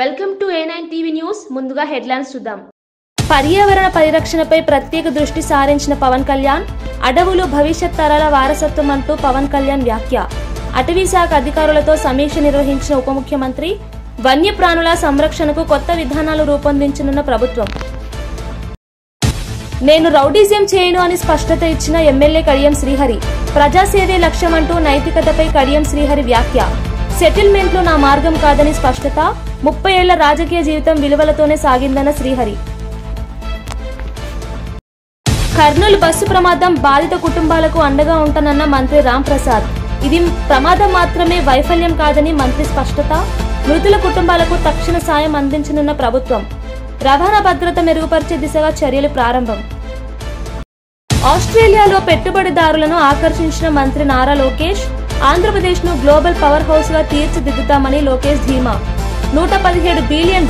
Welcome to A9 TV news. ముందుగా headlines చూద్దాం. పర్యావరణ పరిరక్షణపై ప్రత్యేక దృష్టి సారించిన పవన్ కళ్యాణ్, అడవులు భవిష్యత్ తరాల వారసత్వం అంటూ పవన్ కళ్యాణ్ వ్యాఖ్య. అటవీ శాఖ అధికారులతో సమీక్ష నిర్వహించిన ఉప ముఖ్యమంత్రి, వన్యప్రాణుల సంరక్షణకు కొత్త విధానాలు రూపొందించనున్న ప్రభుత్వం. నేను రౌడీజం చేయను అని స్పష్టత ఇచ్చిన ఎమ్మెల్యే కడియం శ్రీహరి. ప్రజాసేవే లక్ష్యమంటూ నైతికతపై కడియం శ్రీహరి వ్యాఖ్య. సెటిల్మెంట్లు నా మార్గం కాదని స్పష్టత. 30 ఏళ్ల రాజకీయ జీవితం విలువలతోనే సాగిందన్న శ్రీహరి. కర్నూలు బస్సు ప్రమాదం, బాధిత కుటుంబాలకు అండగా ఉంటానన్న మంత్రి రాంప్రసాద్. ఇది ప్రమాదం మాత్రమే, వైఫల్యం కాదని మంత్రి స్పష్టత. మృతుల కుటుంబాలకు తక్షణ సాయం అందించనున్న ప్రభుత్వం. రవాణా భద్రత మెరుగుపరిచే దిశగా చర్యలు ప్రారంభం. ఆస్ట్రేలియాలో పెట్టుబడిదారులను ఆకర్షించిన మంత్రి నారా లోకేష్. ఆంధ్రప్రదేశ్ ను గ్లోబల్ పవర్ హౌస్ గా తీర్చిదిద్దుతామని లోకేష్ ధీమా. $117 బిలియన్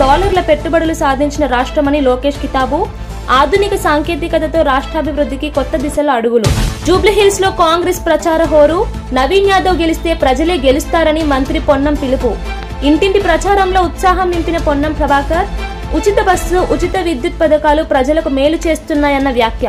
పెట్టుబడులు సాధించిన రాష్ట్రమని లోకేష్ కితాబు. ఆధునిక సాంకేతికతతో రాష్ట్రాభివృద్ధికి కొత్త దిశలో అడుగులు. జూబ్లీహిల్స్ లో కాంగ్రెస్ ప్రచార హోరు. నవీన్ యాదవ్ గెలిస్తే ప్రజలే గెలుస్తారని మంత్రి పొన్నం పిలుపు. ఇంటింటి ప్రచారంలో ఉత్సాహం నింపిన పొన్నం ప్రభాకర్. ఉచిత బస్సు, ఉచిత విద్యుత్ పథకాలు ప్రజలకు మేలు చేస్తున్నాయన్న వ్యాఖ్య.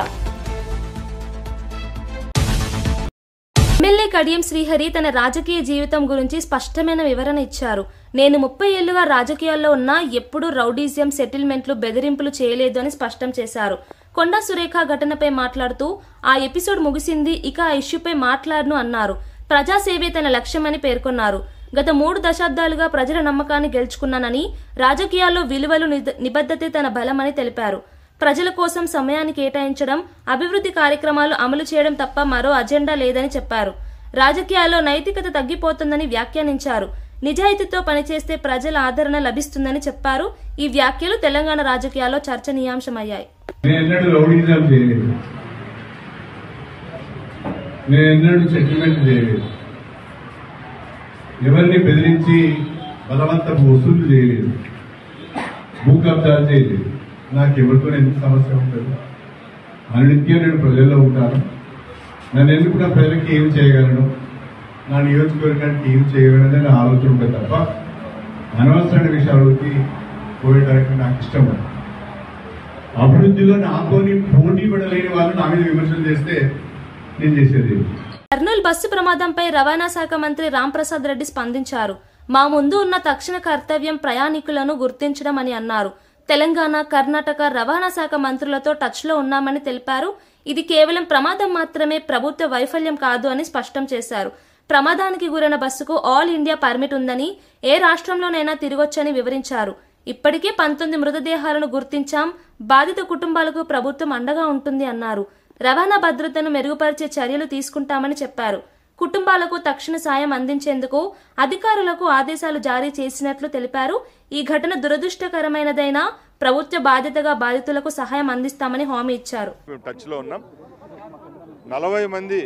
ఎమ్మెల్యే కడియం శ్రీహరి తన రాజకీయ జీవితం గురించి స్పష్టమైన వివరణ ఇచ్చారు. నేను 30 ఏళ్లుగా రాజకీయాల్లో ఉన్నా ఎప్పుడూ రౌడీజం, సెటిల్మెంట్లు, బెదిరింపులు చేయలేదు అని స్పష్టం చేశారు. కొండా సురేఖ ఘటనపై మాట్లాడుతూ ఆ ఎపిసోడ్ ముగిసింది, ఇక ఆ ఇష్యూపై మాట్లాడను అన్నారు. ప్రజాసేవే తన లక్ష్యమని పేర్కొన్నారు. గత 3 దశాబ్దాలుగా ప్రజల నమ్మకాన్ని గెలుచుకున్నానని, రాజకీయాల్లో విలువలు, నిబద్ధతే తన బలమని తెలిపారు. ప్రజల కోసం సమయాన్ని కేటాయించడం, అభివృద్ధి కార్యక్రమాలు అమలు చేయడం తప్ప మరో అజెండా లేదని చెప్పారు. రాజకీయాల్లో నైతికత తగ్గిపోతుందని వ్యాఖ్యానించారు. నిజాయితీతో పనిచేస్తే ప్రజల ఆదరణ లభిస్తుందని చెప్పారు. ఈ వ్యాఖ్యలు తెలంగాణ రాజకీయాల్లో చర్చనీయాంశమయ్యాయి. ఎవరిని బెదిరించి బలవంతపు వసూలు చేయలేదు, భూ కబ్జాలు చేయలేదు. నాకు ఎవరితో ఎందుకు సమస్య ఉంటుంది? అనునిత్యం నేను ప్రజల్లో ఉంటాను. నన్ను ఎందుకు నా ప్రజలకి ఏం చేయగలను, నా నియోజకవర్గానికి ఏం చేయగలను అనే ఆలోచన ఉంటుంది తప్ప అనవసరమైన విషయాలకి పోయేటానికి నాకు ఇష్టం లేదు. అభివృద్ధిలో నాతోని పోటీ పడలేని వాళ్ళు నా మీద విమర్శలు చేస్తే నేను చేసేది. కర్నూలు బస్సు ప్రమాదంపై రవాణా శాఖ మంత్రి రాంప్రసాద్ రెడ్డి స్పందించారు. మా ముందు ఉన్న తక్షణ కర్తవ్యం ప్రయాణికులను గుర్తించడం అని అన్నారు. తెలంగాణ, కర్ణాటక రవాణా శాఖ మంత్రులతో టచ్లో ఉన్నామని తెలిపారు. ఇది కేవలం ప్రమాదం మాత్రమే, ప్రభుత్వ వైఫల్యం కాదు అని స్పష్టం చేశారు. ప్రమాదానికి గురైన బస్సుకు ఆల్ ఇండియా పర్మిట్ ఉందని, ఏ రాష్ట్రంలోనైనా తిరగొచ్చని వివరించారు. ఇప్పటికే 19 మృతదేహాలను గుర్తించాం. బాధిత కుటుంబాలకు ప్రభుత్వం అండగా ఉంటుంది అన్నారు. రవాణా భద్రతను మెరుగుపరిచే చర్యలు తీసుకుంటామని చెప్పారు. కుటుంబాలకు తక్షణ సాయం అందించేందుకు అధికారులకు ఆదేశాలు జారీ చేసినట్లు తెలిపారు. ఈ ఘటన దురదృష్టకరమైనదైనా ప్రభుత్వ బాధ్యతగా బాధితులకు సహాయం అందిస్తామని హామీ ఇచ్చారు. టచ్లో ఉన్నాం. 40 మంది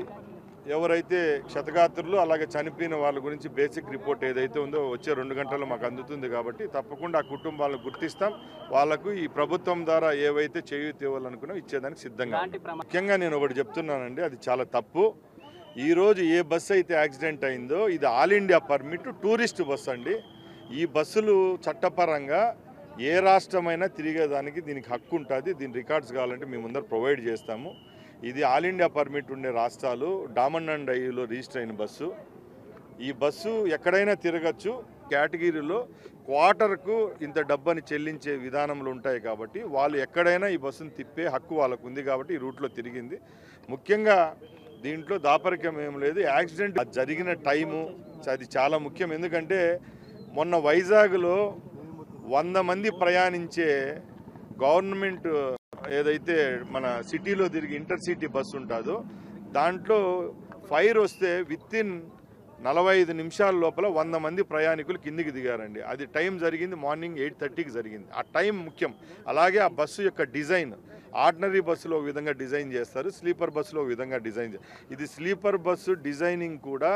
ఎవరైతే క్షతగాత్రులు అలాగే చనిపోయిన వాళ్ళ గురించి బేసిక్ రిపోర్ట్ ఏదైతే ఉందో వచ్చే 2 గంటల్లో మాకు అందుతుంది కాబట్టి తప్పకుండా ఆ కుటుంబాలను గుర్తిస్తాం. వాళ్లకు ఈ ప్రభుత్వం ద్వారా ఏవైతే చేయూత ఇవ్వాలనుకున్నా ఇచ్చేదానికి సిద్ధంగా. ముఖ్యంగా నేను ఒకటి చెప్తున్నానండి, అది చాలా తప్పు. ఈరోజు ఏ బస్సు అయితే యాక్సిడెంట్ అయిందో ఇది all India permit tourist bus అండి. ఈ బస్సులు చట్టపరంగా ఏ రాష్ట్రమైనా తిరిగేదానికి దీనికి హక్కు ఉంటుంది. దీని రికార్డ్స్ కావాలంటే మేము ముందర ప్రొవైడ్ చేస్తాము. ఇది ఆల్ ఇండియా పర్మిట్ ఉండే రాష్ట్రాలు డామన్ అండ్ డైలో రిజిస్టర్ అయిన బస్సు. ఈ బస్సు ఎక్కడైనా తిరగచ్చు. కేటగిరీలో క్వార్టర్కు ఇంత డబ్బని చెల్లించే విధానంలో ఉంటాయి కాబట్టి వాళ్ళు ఎక్కడైనా ఈ బస్సును తిప్పే హక్కు వాళ్ళకు ఉంది కాబట్టి ఈ రూట్లో తిరిగింది. ముఖ్యంగా దీంట్లో దాపరికం ఏం లేదు. యాక్సిడెంట్ జరిగిన టైము అది చాలా ముఖ్యం. ఎందుకంటే మొన్న వైజాగ్లో 100 మంది ప్రయాణించే గవర్నమెంట్ ఏదైతే మన సిటీలో తిరిగి ఇంటర్సిటీ బస్సు ఉంటుందో దాంట్లో ఫైర్ వస్తే వితిన్ 45 నిమిషాల లోపల 100 మంది ప్రయాణికులు కిందికి దిగారండి. అది టైం జరిగింది మార్నింగ్ 8:30కి జరిగింది. ఆ టైం ముఖ్యం. అలాగే ఆ బస్సు యొక్క డిజైన్ ఆర్డినరీ బస్సులో ఒక విధంగా డిజైన్ చేస్తారు, స్లీపర్ బస్సులో ఒక విధంగా డిజైన్ చేస్తారు. ఇది స్లీపర్ బస్సు డిజైనింగ్ కూడా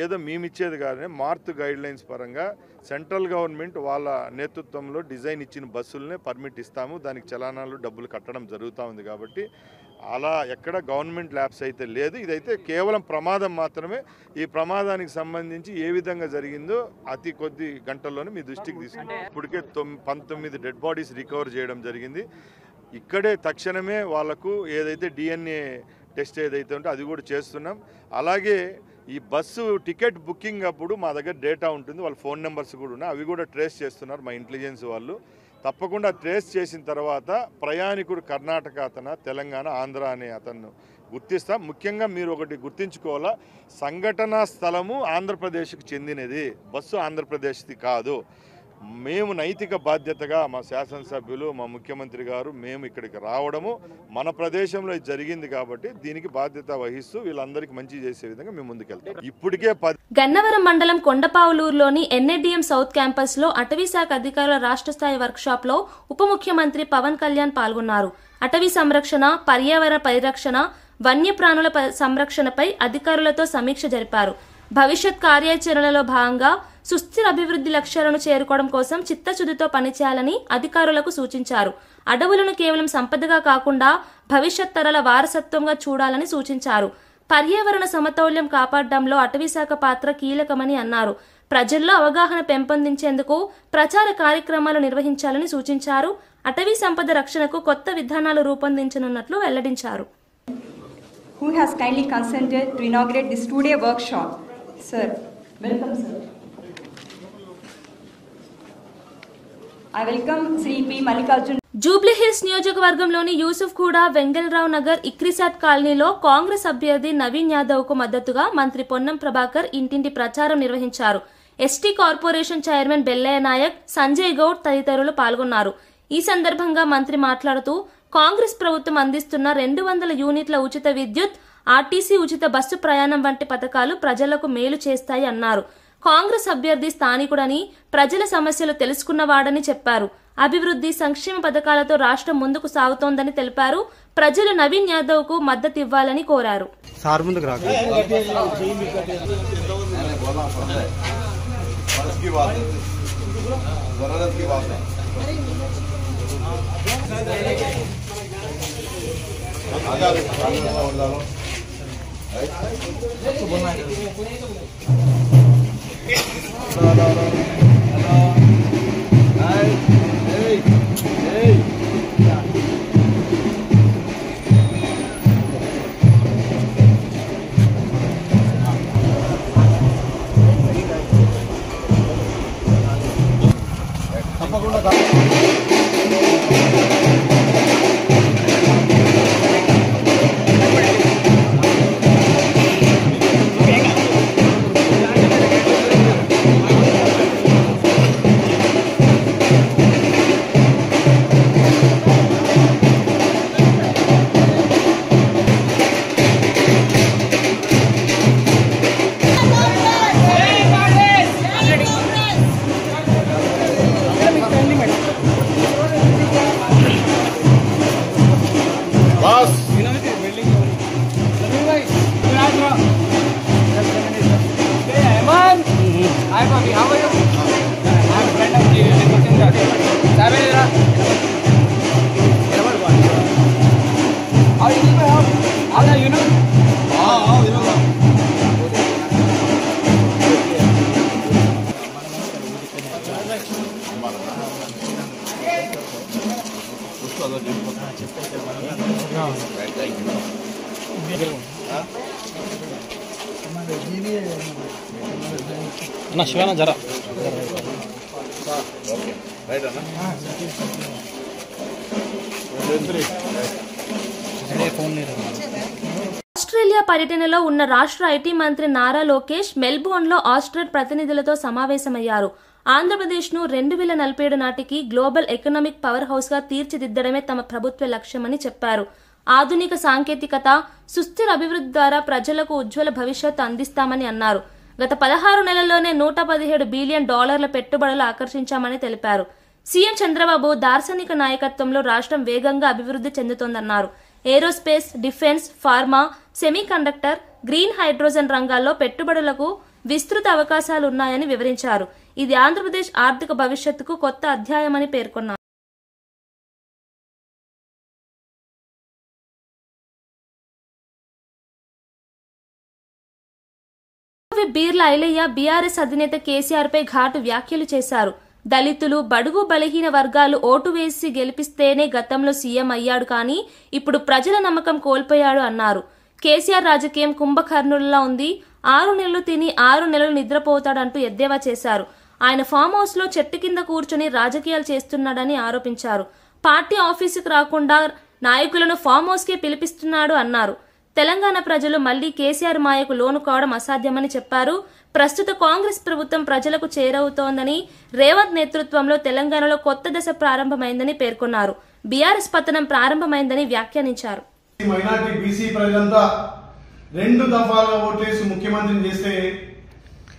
ఏదో మేమిచ్చేది కాదని మార్త్ గైడ్లైన్స్ పరంగా సెంట్రల్ గవర్నమెంట్ వాళ్ళ నేతృత్వంలో డిజైన్ ఇచ్చిన బస్సులనే పర్మిట్ ఇస్తాము. దానికి చలానాలు డబ్బులు కట్టడం జరుగుతూ ఉంది కాబట్టి అలా ఎక్కడ గవర్నమెంట్ ల్యాబ్స్ అయితే లేదు. ఇదైతే కేవలం ప్రమాదం మాత్రమే. ఈ ప్రమాదానికి సంబంధించి ఏ విధంగా జరిగిందో అతి కొద్ది గంటల్లోనే మీ దృష్టికి తీసుకుంటాం. ఇప్పటికే 19 డెడ్ బాడీస్ రికవర్ చేయడం జరిగింది. ఇక్కడే తక్షణమే వాళ్లకు ఏదైతే DNA టెస్ట్ ఏదైతే ఉంటే అది కూడా చేస్తున్నాం. అలాగే ఈ బస్సు టికెట్ బుకింగ్ అప్పుడు మా దగ్గర డేటా ఉంటుంది, వాళ్ళ ఫోన్ నెంబర్స్ కూడా ఉన్నాయి, అవి కూడా ట్రేస్ చేస్తున్నారు మా ఇంటెలిజెన్స్ వాళ్ళు. తప్పకుండా ట్రేస్ చేసిన తర్వాత ప్రయాణికుడు కర్ణాటక అతను, తెలంగాణ, ఆంధ్ర అనే అతను గుర్తిస్తాం. ముఖ్యంగా మీరు ఒకటి గుర్తించుకోవాలా, సంఘటనా స్థలము ఆంధ్రప్రదేశ్కి చెందినది, బస్సు ఆంధ్రప్రదేశ్ది కాదు. మేము నైతిక బాధ్యతగా మా శాసనసభ్యులు, మా ముఖ్యమంత్రి గారు మేము ఇక్కడికి రావడము మన ప్రదేశంలో జరిగింది కాబట్టి దీనికి బాధ్యత వహిస్తూ వీళ్ళందరికీ మంచి చేసే విధంగా మేము ముందుకెళ్తాం. ఇప్పటికే గన్నవరం మండలం కొండపావులూరులోని NADM సౌత్ క్యాంపస్ లో అటవీ శాఖ అధికారుల రాష్ట్ర స్థాయి వర్క్ షాప్ లో ఉప ముఖ్యమంత్రి పవన్ కళ్యాణ్ పాల్గొన్నారు. అటవీ సంరక్షణ, పర్యావరణ పరిరక్షణ, వన్యప్రాణుల సంరక్షణపై అధికారులతో సమీక్ష జరిపారు. భవిష్యత్ కార్యాచరణలో భాగంగా సుస్థిర అభివృద్ధి లక్ష్యాలను చేరుకోవడం కోసం చిత్తశుద్ధితో పనిచేయాలని అధికారులకు సూచించారు. అడవులను కేవలం సంపదగా కాకుండా భవిష్యత్ తరాల వారసత్వంగా చూడాలని సూచించారు. పర్యావరణ సమతౌల్యం కాపాడడంలో అటవీశాఖ పాత్ర కీలకమని అన్నారు. ప్రజల్లో అవగాహన పెంపొందించేందుకు ప్రచార కార్యక్రమాలు నిర్వహించాలని సూచించారు. అటవీ సంపద రక్షణకు కొత్త విధానాలు రూపొందించనున్నట్లు వెల్లడించారు. Who has kindly consented to inaugurate this two-day workshop? Sir, welcome, sir. I welcome Sri P. Mallikarjun. Jubilee hills నియోజకవర్గంలోని యూసుఫ్ కూడా, వెంగళరావు నగర్, ఇక్రిసాట్ కాలనీలో కాంగ్రెస్ అభ్యర్థి నవీన్ యాదవ్ కు మద్దతుగా మంత్రి పొన్నం ప్రభాకర్ ఇంటింటి ప్రచారం నిర్వహించారు. ST corporation chairman Bellaiah Naik, Sanjay Goud తదితరులు పాల్గొన్నారు. ఈ సందర్భంగా మంత్రి మాట్లాడుతూ కాంగ్రెస్ ప్రభుత్వం అందిస్తున్న 200 యూనిట్ల ఉచిత విద్యుత్, ఆర్టీసీ ఉచిత బస్సు ప్రయాణం వంటి పథకాలు ప్రజలకు మేలు చేస్తాయి అన్నారు. కాంగ్రెస్ అభ్యర్థి స్థానికుడని, ప్రజల సమస్యలు తెలుసుకున్నవాడని చెప్పారు. అభివృద్ధి, సంక్షేమ పథకాలతో రాష్ట్రం ముందుకు సాగుతోందని తెలిపారు. ప్రజలు నవీన్ యాదవ్ కు మద్దతు ఇవ్వాలని కోరారు. శివానా జరా ఆస్ట్రేలియా పర్యటనలో ఉన్న రాష్ట్ర ఐటీ మంత్రి నారా లోకేష్ మెల్బోర్న్ లో ఆస్ట్రేలియా ప్రతినిధులతో సమావేశమయ్యారు. ఆంధ్రప్రదేశ్ ను 2047 నాటికి గ్లోబల్ ఎకనామిక్ పవర్ హౌస్ గా తీర్చిదిద్దడమే తమ ప్రభుత్వ లక్ష్యమని చెప్పారు. ఆధునిక సాంకేతికత, సుస్థిర అభివృద్ధి ద్వారా ప్రజలకు ఉజ్వల భవిష్యత్తు అందిస్తామని అన్నారు. గత 16 నెలల్లోనే $117 బిలియన్ పెట్టుబడులు ఆకర్షించామని తెలిపారు. సీఎం చంద్రబాబు దార్శనిక నాయకత్వంలో రాష్ట్రం వేగంగా అభివృద్ధి చెందుతోందన్నారు. Aerospace, defence, pharma, semiconductor, green hydrogen రంగాల్లో పెట్టుబడులకు విస్తృత అవకాశాలున్నాయని వివరించారు. ఇది ఆంధ్రప్రదేశ్ ఆర్థిక భవిష్యత్తుకు కొత్త అధ్యాయమని పేర్కొన్నారు. బీర్ల ఐలయ్య బీఆర్ఎస్ అధినేత కేసీఆర్ పై ఘాటు వ్యాఖ్యలు చేశారు. దళితులు, బడుగు బలహీన వర్గాలు ఓటు వేసి గెలిపిస్తేనే గతంలో సీఎం అయ్యాడు, కానీ ఇప్పుడు ప్రజల నమ్మకం కోల్పోయాడు అన్నారు. కేసీఆర్ రాజకీయం కుంభకర్ణుల్లా ఉంది, 6 నెలలు తిని 6 నెలలు నిద్రపోతాడంటూ ఎద్దేవా చేశారు. ఆయన ఫామ్ హౌస్ లో చెట్టు కింద కూర్చుని రాజకీయాలు చేస్తున్నాడని ఆరోపించారు. పార్టీ ఆఫీసుకు రాకుండా నాయకులను ఫామ్ హౌస్ కే పిలిపిస్తున్నాడు అన్నారు. తెలంగాణ ప్రజలు మళ్లీ కేసీఆర్ మాయకు లోను కావడం అసాధ్యమని చెప్పారు. ప్రస్తుత కాంగ్రెస్ ప్రభుత్వం ప్రజలకు చేరవుతోందని, రేవంత్ నేతృత్వంలో తెలంగాణలో కొత్త దశ ప్రారంభమైందని పేర్కొన్నారు. బీఆర్ఎస్ పతనం ప్రారంభమైందని వ్యాఖ్యానించారు. మైనార్టీ బీసీ ప్రజలంతా 2 దఫాలుగా ఓట్లేసి ముఖ్యమంత్రిని చేస్తే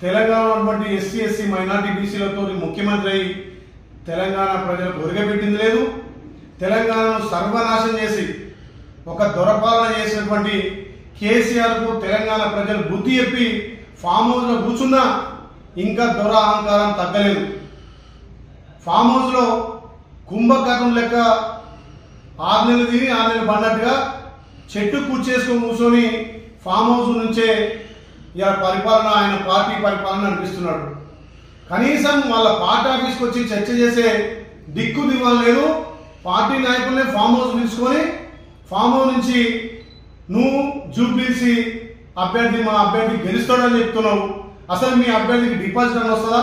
తెలంగాణ ఎస్సీ ఎస్సీ మైనార్టీ బీసీలతో ముఖ్యమంత్రి అయి తెలంగాణ ప్రజలకు ఒరగబెట్టింది లేదు. తెలంగాణను సర్వనాశనం చేసి ఒక దొరపాలన చేసినటువంటి కేసీఆర్ కు తెలంగాణ ప్రజలు బుద్ధి చెప్పి ఫామ్ హౌస్ లో కూర్చున్నా ఇంకా దొర అహంకారం తగ్గలేదు. ఫామ్ హౌస్ లో కుంభకర్ణం లెక్క 6 నెలలు తిని 6 నెలలు పడినట్టుగా చెట్టు కూర్చేసుకొని కూర్చొని ఫామ్ హౌస్ నుంచే ఇలా పరిపాలన, ఆయన పార్టీ పరిపాలన అనిపిస్తున్నాడు. కనీసం వాళ్ళ పార్టీ ఆఫీస్కి వచ్చి చర్చ చేసే దిక్కు దివాలు లేదు. పార్టీ నాయకులనే ఫామ్ హౌస్ తీసుకొని ఫామ్ హౌస్ నుంచి నువ్వు జూబ్లీసి అభ్యర్థి, మా అభ్యర్థి గెలుస్తాడని చెప్తున్నావు. అసలు మీ అభ్యర్థికి డిపాజిట్ అని వస్తుందా?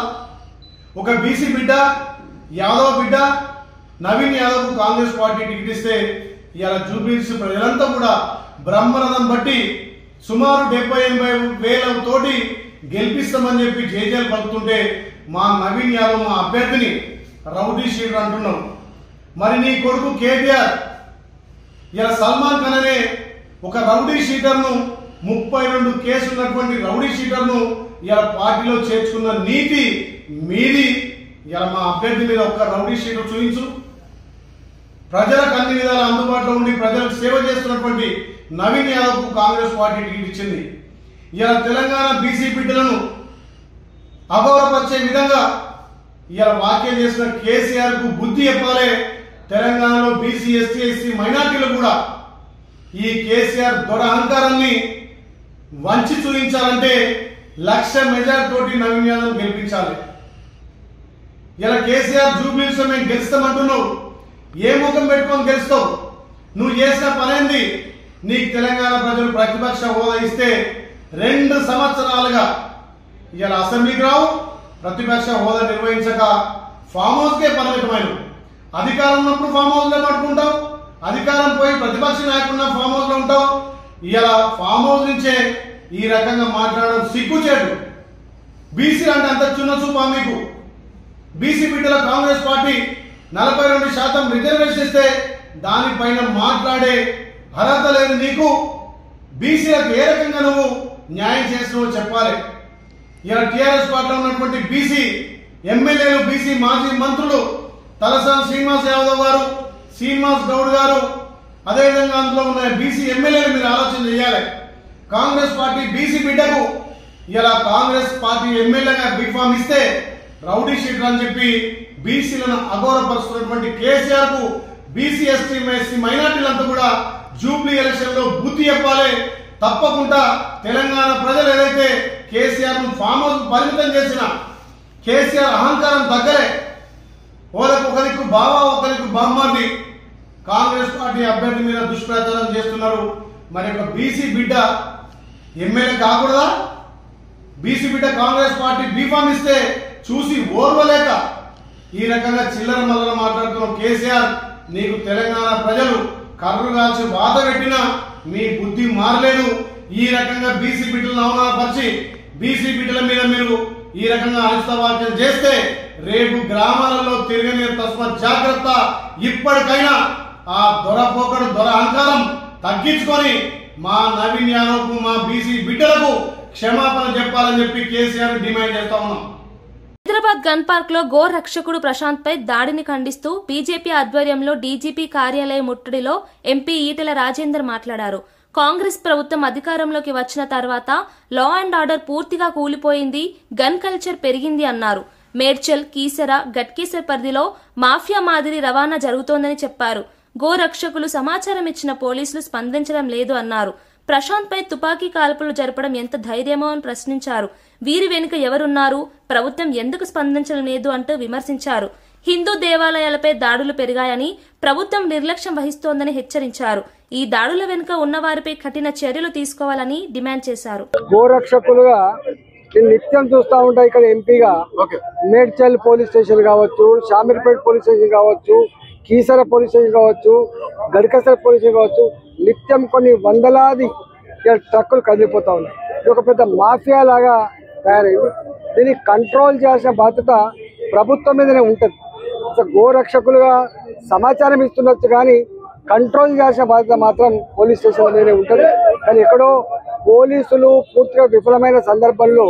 ఒక బీసీ బిడ్డ, యాదవ్ బిడ్డ నవీన్ యాదవ్ కు కాంగ్రెస్ పార్టీ టికెట్ ఇస్తే ఇలా జూబ్లీస్ ప్రజలంతా కూడా బ్రహ్మరథం బట్టి సుమారు 70-80 వేల తోటి గెలిపిస్తామని చెప్పి జేజేలు పలుకుతుంటే మా నవీన్ యాదవ్ మా అభ్యర్థిని రౌడీ షీటర్ అంటున్నావు. మరి నీ కొడుకు కేటీఆర్ ఇలా సల్మాన్ ఖాన్ అనే ఒక రౌడీ షీటర్ను, 32 కేసులు ఉన్నటువంటి రౌడీ షీటర్ను ఇలా పార్టీలో చేర్చుకున్న నీతి మీది. ఇలా మా అభ్యర్థి మీద ఒక రౌడీ షీటర్ చూపించు. ప్రజలకు అన్ని విధాలు అందుబాటులో ఉండి ప్రజలకు సేవ చేస్తున్నటువంటి నవీన్ యాదవ్ కు కాంగ్రెస్ పార్టీ టికెట్ ఇచ్చింది. ఇలా తెలంగాణ బీసీ బిడ్డలను అగౌరవపరిచే విధంగా ఇలా వ్యాఖ్యలు చేసిన కేసీఆర్ కు బుద్ధి చెప్పాలి. తెలంగాణలో బీసీ, ఎస్టీ, ఎస్సీ మైనార్టీలు కూడా ఈ కేసీఆర్ దొరహంకారాన్ని వంచి చూపించాలంటే 1,00,000 మెజార్టీ తోటి నవీన్ యాదవ్ గెలిపించాలి. ఇలా కేసీఆర్ జూబ్లీస్ మేము గెలుస్తామంటున్నావు. ఏ ముఖం పెట్టుకొని గెలుస్తావు? నువ్వు చేసిన పనేంది? నీకు తెలంగాణ ప్రజలు ప్రతిపక్ష హోదా ఇస్తే 2 సంవత్సరాలుగా ఇలా అసెంబ్లీకి రావు, ప్రతిపక్ష హోదా నిర్వహించక ఫామ్ హౌస్ కే పరిమితమైన. అధికారం ఉన్నప్పుడు ఫామ్ హౌస్ లో పట్టుకుంటావు, అధికారం పోయి ప్రతిపక్ష నాయకుడున్న ఫామ్ హౌస్ లో ఉంటావు. ఇలా ఫామ్ హౌస్ నుంచే ఈ రకంగా మాట్లాడడం సిగ్గుచేటు. బీసీ అంటే అంత చిన్న చూపా మీకు? బీసీ బిడ్డల కాంగ్రెస్ పార్టీ 42% రిజర్వేషన్ ఇస్తే దానిపైన మాట్లాడే అర్హత లేదు నీకు. బీసీలకు ఏ రకంగా నువ్వు న్యాయం చేస్తున్నావో చెప్పాలి. ఇలా టీఆర్ఎస్ పార్టీలో ఉన్నటువంటి బీసీ ఎమ్మెల్యేలు, బీసీ మాజీ మంత్రులు తలసాని శ్రీనివాస్ యాదవ్ గారు, శ్రీనివాస్ గౌడ్ గారు, అదేవిధంగా అందులో ఉన్న బీసీ ఎమ్మెల్యేలు మీరు ఆలోచన చేయాలి. కాంగ్రెస్ పార్టీ బీసీ బిడ్డకు ఇలా కాంగ్రెస్ పార్టీ ఎమ్మెల్యేగా బీఫామ్ ఇస్తే రౌడీ షీటర్ అని చెప్పి బీసీలను అగౌరవపరుస్తున్నటువంటి కేసీఆర్ కు బీసీ, ఎస్టీ, ఎస్సీ మైనార్టీలంతా కూడా జూబ్లీ ఎలక్షన్ లో బుద్ధి చెప్పాలి. తప్పకుండా తెలంగాణ ప్రజలు ఏదైతే కేసీఆర్ ను ఫామ్ హౌస్ పరిమితం చేసిన కేసీఆర్ అహంకారం తగ్గలే. ఒకరికి బావా, ఒకరికి బామ్మాది కాంగ్రెస్ పార్టీ అభ్యర్థి మీద దుష్ప్రచారం చేస్తున్నారు. మరి ఒక బీసీ బిడ్డ ఎమ్మెల్యే కాకూడదా? బీసీ బిడ్డ కాంగ్రెస్ పార్టీ బీఫామ్ ఇస్తే చూసి ఓర్వలేక ఈ రకంగా చిల్లర మల్లర మాట్లాడుతున్న కేసీఆర్, నీకు తెలంగాణ ప్రజలు కర్రు కాల్చి వాత పెట్టినా మీ బుద్ధి మారలేదు. ఈ రకంగా బీసీ బిడ్డలను అవమానపరిచి బీసీ బిడ్డల మీద మీరు ఈ రకంగా అనిష్టవాక్యం చేస్తే రేపు గ్రామాలలో తిరగని తస్మాత్ జాగ్రత్త. ఇప్పటికైనా ఆ దొరపోకడు, దొర అహంకారం తగ్గించుకొని మా నవీన్ యాదవ్ కు, మా బీసీ బిడ్డలకు క్షమాపణ చెప్పాలని చెప్పి కేసీఆర్ డిమాండ్ చేస్తా ఉన్నాం. హైదరాబాద్ గన్ పార్క్ లో గో రక్షకుడు ప్రశాంత్ పై దాడిని ఖండిస్తూ బీజేపీ ఆధ్వర్యంలో డీజీపీ కార్యాలయ ముట్టడిలో ఎంపీ ఈటెల రాజేందర్ మాట్లాడారు. కాంగ్రెస్ ప్రభుత్వం అధికారంలోకి వచ్చిన తర్వాత లా అండ్ ఆర్డర్ పూర్తిగా కూలిపోయింది, గన్ కల్చర్ పెరిగింది అన్నారు. మేడ్చల్, కీసర, గట్కేసర్ పరిధిలో మాఫియా మాదిరి రవాణా జరుగుతోందని చెప్పారు. గో రక్షకులు సమాచారం ఇచ్చిన పోలీసులు స్పందించడం లేదు అన్నారు. ప్రశాంత్ పై తుపాకీ కాల్పులు జరపడం ఎంత ధైర్యమో అని ప్రశ్నించారు. వీరి వెనుక ఎవరున్నారు, ప్రభుత్వం ఎందుకు స్పందించడం లేదు అంటూ విమర్శించారు. హిందూ దేవాలయాలపై దాడులు పెరిగాయని, ప్రభుత్వం నిర్లక్ష్యం వహిస్తోందని హెచ్చరించారు. ఈ దాడుల వెనుక ఉన్నవారిపై కఠిన చర్యలు తీసుకోవాలని డిమాండ్ చేశారు. గోరక్షకులుగా నిత్యం చూస్తూ ఉంటా. ఇక్కడ ఎంపీగా మేడ్చల్ పోలీస్ స్టేషన్ కావచ్చు, షామీర్పేట్ పోలీస్ స్టేషన్ కావచ్చు, కీసర పోలీస్ స్టేషన్ కావచ్చు, గడికసర పోలీస్ స్టేషన్ కావచ్చు, నిత్యం కొన్ని వందలాది ట్రక్కులు కదిలిపోతా ఉన్నాయి. ఇది ఒక పెద్ద మాఫియా లాగా తయారైంది. దీన్ని కంట్రోల్ చేయాల్సిన బాధ్యత ప్రభుత్వం మీదనే ఉంటుంది. గోరక్షకులుగా సమాచారం ఇస్తుండొచ్చు కానీ కంట్రోల్ చేయాల్సిన బాధ్యత మాత్రం పోలీస్ స్టేషన్ మీదనే ఉంటుంది. కానీ ఎక్కడో పోలీసులు పూర్తిగా విఫలమైన సందర్భంలో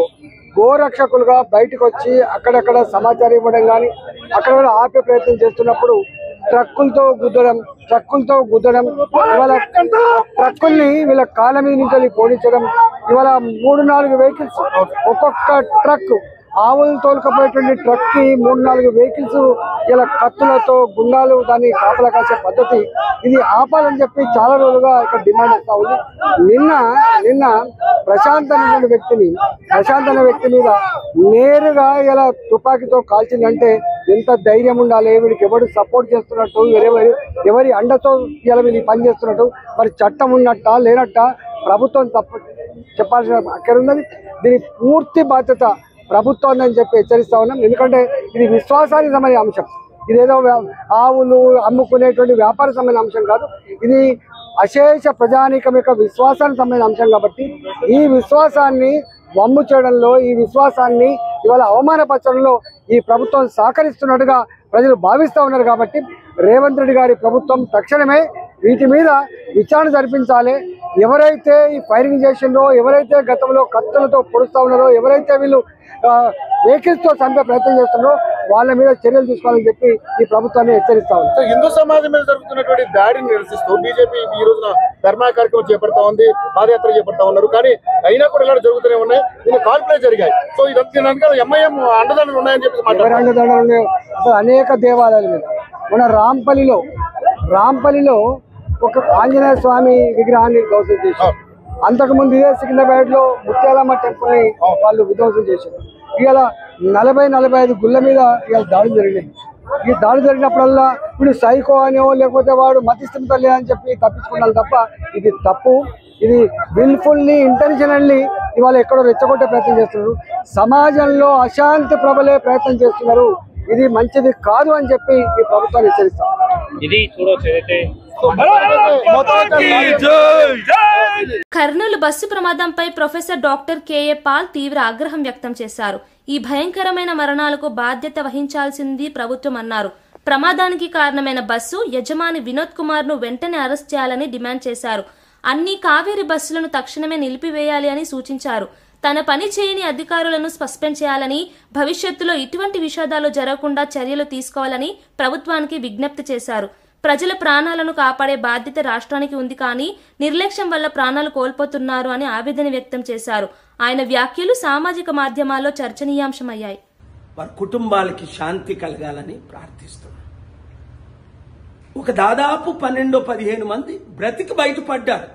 గోరక్షకులుగా బయటకు వచ్చి అక్కడక్కడ సమాచారం ఇవ్వడం కానీ అక్కడ ఆపే ప్రయత్నం చేస్తున్నప్పుడు ట్రక్కులతో గుద్దడం ఇవాళ ట్రక్కుల్ని వీళ్ళ కాళ్ళ మీద నుంచి పోడించడం. ఇవాళ 3-4 వెహికల్స్, ఒక్కొక్క ట్రక్ ఆవులు తోలుకపోయేటువంటి ట్రక్ కి 3-4 వెహికల్స్ ఇలా కత్తులతో గుండాలు దాన్ని కాపలా కాసే పద్ధతి. ఇది ఆపాలని చెప్పి చాలా రోజులుగా ఇక్కడ డిమాండ్ చేస్తా ఉంది. నిన్న ప్రశాంత్ అనే వ్యక్తి మీద నేరుగా ఇలా తుపాకీతో కాల్చిందంటే ఎంత ధైర్యం ఉండాలి, వీడికి ఎవరు సపోర్ట్ చేస్తున్నట్టు, ఎవరి అండతో ఇలా వీళ్ళు పని చేస్తున్నట్టు, మరి చట్టం ఉన్నట్ట లేనట్ట ప్రభుత్వం చెప్పాల్సిన అక్కడ ఉన్నది. దీని పూర్తి బాధ్యత ప్రభుత్వం అని చెప్పి హెచ్చరిస్తా ఉన్నాం. ఎందుకంటే ఇది విశ్వాసానికి సంబంధించిన అంశం. ఇదేదో ఆవులు అమ్ముకునేటువంటి వ్యాపార సంబంధించిన అంశం కాదు. ఇది అశేష ప్రజానీకం యొక్క విశ్వాసానికి సంబంధించిన అంశం కాబట్టి ఈ విశ్వాసాన్ని వమ్ము చేయడంలో, ఈ విశ్వాసాన్ని ఇవాళ అవమానపరచడంలో ఈ ప్రభుత్వం సహకరిస్తున్నట్టుగా ప్రజలు భావిస్తూ ఉన్నారు. కాబట్టి రేవంత్ రెడ్డి గారి ప్రభుత్వం తక్షణమే వీటి మీద విచారణ జరిపించాలి. ఎవరైతే ఈ ఫైరింగ్ చేసిందో, ఎవరైతే గతంలో కత్తులతో పొడుస్తూ ఉన్నారో, ఎవరైతే వీళ్ళు వెహికల్స్ తో చంపే ప్రయత్నం చేస్తున్నారో వాళ్ళ మీద చర్యలు తీసుకోవాలని చెప్పి ఈ ప్రభుత్వాన్ని హెచ్చరిస్తా ఉంది. హిందూ సమాజం మీద జరుగుతున్నటువంటి దాడిని నిరసిస్తూ బీజేపీ ఈ రోజున ధర్నా కార్యక్రమం చేపడతా ఉంది, పాదయాత్ర చేపడతా ఉన్నారు. కానీ అయినా కూడా ఇలా జరుగుతూనే ఉన్నాయి. దీని కాల్పులే జరిగాయి. సో ఇదంతా ఎంఐఎం అండదండలు ఉన్నాయని చెప్పి అండదండలు ఉన్నాయి. అనేక దేవాలయాల మీద మన రాంపల్లిలో ఒక ఆంజనేయ స్వామి విగ్రహాన్ని ధ్వంసం చేశారు. అంతకుముందు ఇదే సికింద్రాబాద్ లో ముత్యాలమ్మ టెంపుల్ ని వాళ్ళు విధ్వంసం చేశారు. ఇవాళ 40-45 గుళ్ళ మీద ఇవాళ దాడులు జరిగినాయి. ఈ దాడి జరిగినప్పుడల్లా వీడు సైకో అనో లేకపోతే వాడు మతిస్థిమిత లేదని చెప్పి తప్పించుకున్నారు తప్ప ఇది తప్పు. ఇది విల్ఫుల్లీ ఇంటెన్షనల్లీ ఇవాళ ఎక్కడో రెచ్చగొట్టే ప్రయత్నం చేస్తున్నారు. సమాజంలో అశాంతి ప్రబలే ప్రయత్నం చేస్తున్నారు. ఇది మంచిది కాదు అని చెప్పి ఈ ప్రభుత్వాన్ని హెచ్చరిస్తాం. ఇది చూడొచ్చు. కర్నూలు బస్సు ప్రమాదంపై ప్రొఫెసర్ డాక్టర్ కేఏ పాల్ తీవ్ర ఆగ్రహం వ్యక్తం చేశారు. ఈ భయంకరమైన మరణాలకు బాధ్యత వహించాల్సింది ప్రభుత్వం అన్నారు. ప్రమాదానికి కారణమైన బస్సు యజమాని వినోద్ కుమార్ ను వెంటనే అరెస్ట్ చేయాలని డిమాండ్ చేశారు. అన్ని కావేరీ బస్సులను తక్షణమే నిలిపివేయాలి అని సూచించారు. తన పని చేయని అధికారులను సస్పెండ్ చేయాలని, భవిష్యత్తులో ఇటువంటి విషాదాలు జరగకుండా చర్యలు తీసుకోవాలని ప్రభుత్వానికి విజ్ఞప్తి చేశారు. ప్రజల ప్రాణాలను కాపాడే బాధ్యత రాష్ట్రానికి ఉంది, కానీ నిర్లక్ష్యం వల్ల ప్రాణాలు కోల్పోతున్నారు అని ఆవేదన వ్యక్తం చేశారు. ఆయన వ్యాఖ్యలు సామాజిక మాధ్యమాల్లో చర్చనీయాంశమయ్యాయి. వారి కుటుంబాలకి శాంతి కలగాలని ప్రార్థిస్తున్నాం. ఒక దాదాపు 12-15 మంది బ్రతికి బయటపడ్డారు.